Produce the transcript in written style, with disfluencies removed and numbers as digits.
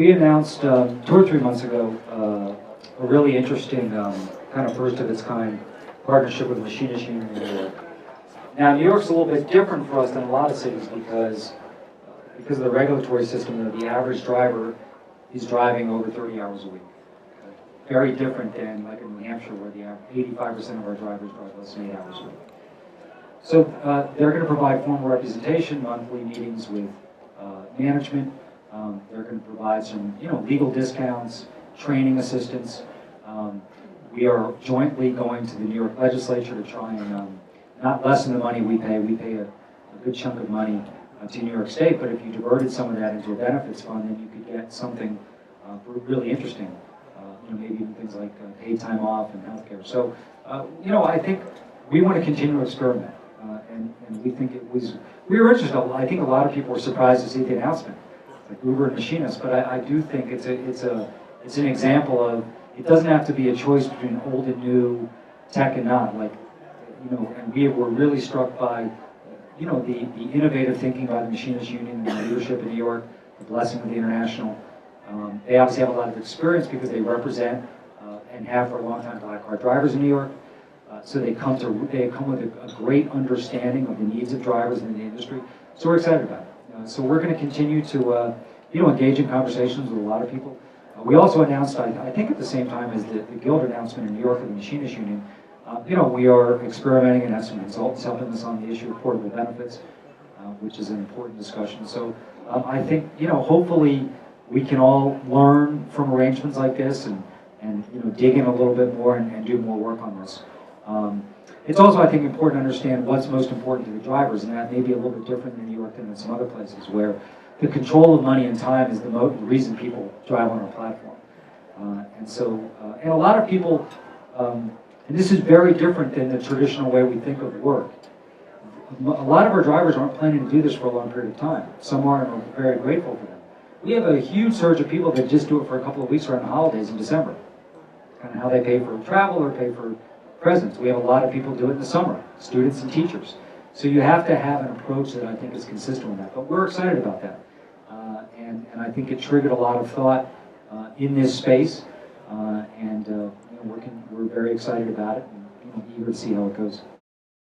We announced 2 or 3 months ago a really interesting, kind of first of its kind partnership with the Machinists Union in New York. Now, New York's a little bit different for us than a lot of cities because of the regulatory system. The average driver is driving over 30 hours a week. Very different than like in New Hampshire, where the 85% of our drivers drive less than 8 hours a week. So they're going to provide formal representation, monthly meetings with management. They're going to provide some, legal discounts, training assistance. We are jointly going to the New York legislature to try and not lessen the money we pay. We pay a good chunk of money to New York State, but if you diverted some of that into a benefits fund, then you could get something really interesting. Maybe even things like paid time off and healthcare. So, I think we want to continue to experiment, and we think we were interested. I think a lot of people were surprised to see the announcement, like Uber and Machinists, but I do think it's an example of it doesn't have to be a choice between old and new, tech and not. And we were really struck by, the innovative thinking by the Machinists Union and the leadership in New York, the blessing of the International. They obviously have a lot of experience because they represent and have for a long time black car drivers in New York. So they come with a great understanding of the needs of drivers in the industry. So we're excited about it. So we're going to continue to engage in conversations with a lot of people. We also announced, I think at the same time as the Guild announcement in New York of the Machinists Union, we are experimenting and have some consultants helping us on the issue of portable benefits, which is an important discussion. So I think, hopefully we can all learn from arrangements like this and dig in a little bit more and do more work on this. It's also, I think, important to understand what's most important to the drivers, and that may be a little bit different in New York than in some other places, where the control of money and time is the reason people drive on our platform. And a lot of people, and this is very different than the traditional way we think of work. A lot of our drivers aren't planning to do this for a long period of time. Some are, and we're very grateful for them. We have a huge surge of people that just do it for a couple of weeks around the holidays in December. Kind of how they pay for travel or pay for presents. We have a lot of people do it in the summer, students and teachers. So you have to have an approach that I think is consistent with that. But we're excited about that. And I think it triggered a lot of thought in this space. We're very excited about it and eager to see how it goes.